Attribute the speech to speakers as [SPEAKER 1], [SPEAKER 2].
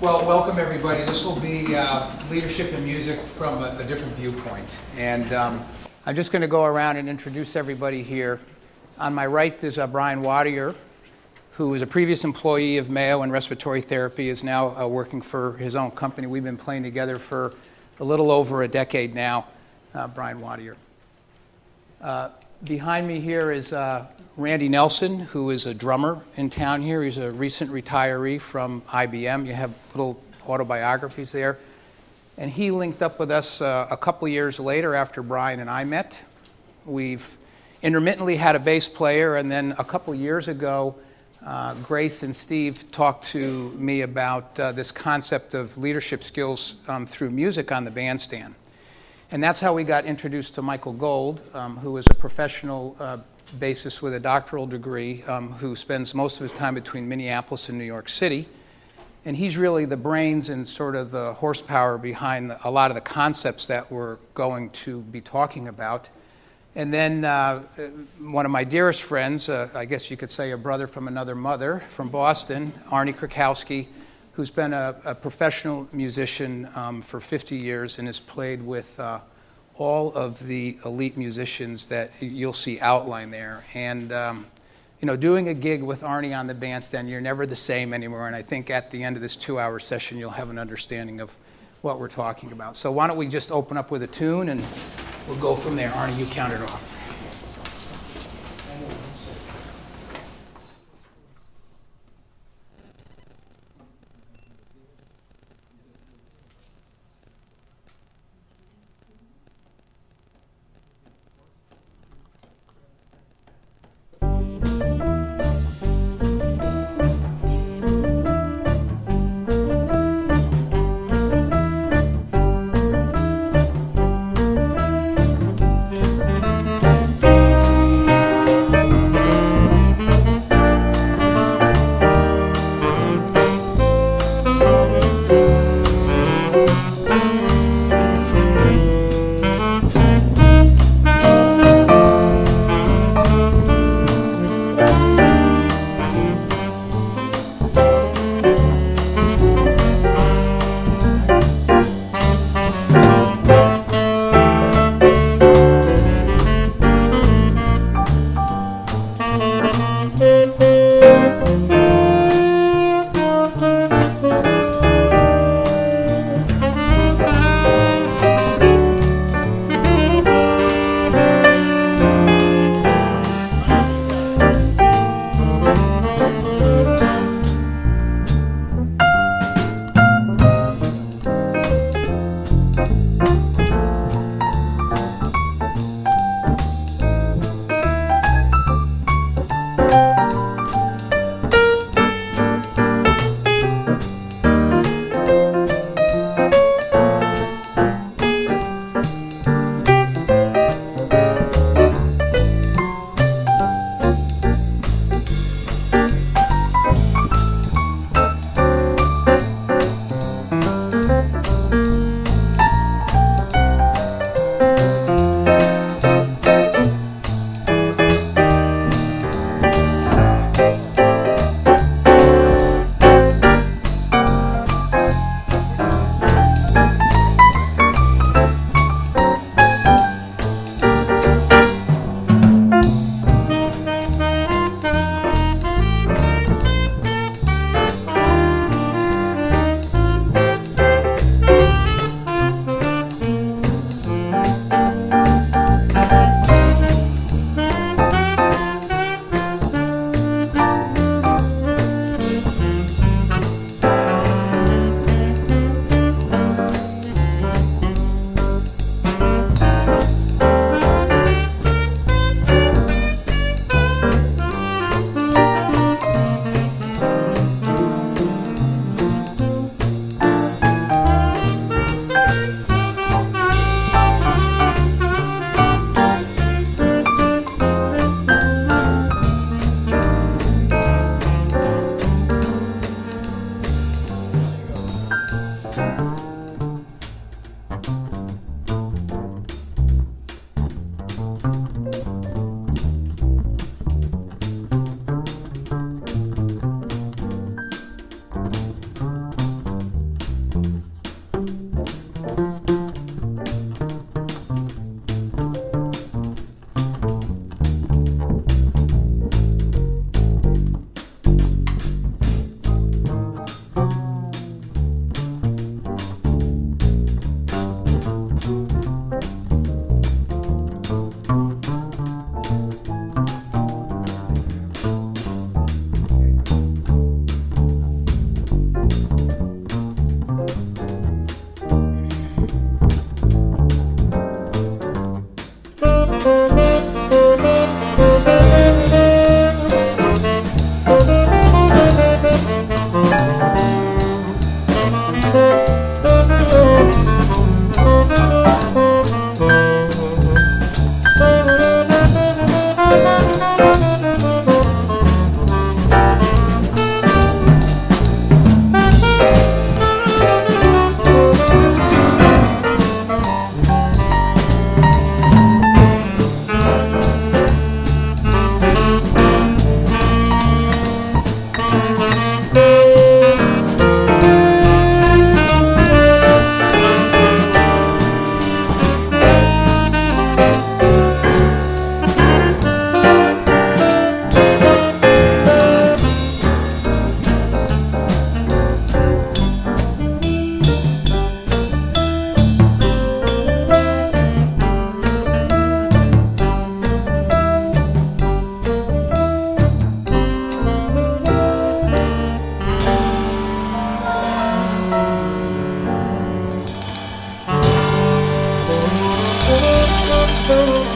[SPEAKER 1] Well, welcome everybody. This will be leadership in music from a different viewpoint. And I'm just going to go around and introduce everybody here. On my right is Brian Wattier, who is a previous employee of Mayo in respiratory therapy, is now working for his own company. We've been playing together for a little over a decade now, Brian Wattier. Behind me here is Randy Nelson, who is a drummer in town here. He's a recent retiree from IBM. You have little autobiographies there. And he linked up with us a couple years later after Brian and I met. We've intermittently had a bass player, and then a couple years ago, Grace and Steve talked to me about this concept of leadership skills through music on the bandstand. And that's how we got introduced to Michael Gold, who is a professional bassist with a doctoral degree, who spends most of his time between Minneapolis and New York City. And he's really the brains and sort of the horsepower behind a lot of the concepts that we're going to be talking about. And then one of my dearest friends, I guess you could say a brother from another mother, from Boston, Arnie Krakowski, who's been a professional musician for 50 years and has played with all of the elite musicians that you'll see outlined there. And doing a gig with Arnie on the bandstand, you're never the same anymore. And I think at the end of this 2-hour session, you'll have an understanding of what we're talking about. So why don't we just open up with a tune and we'll go from there. Arnie, you count it off.
[SPEAKER 2] Thank you.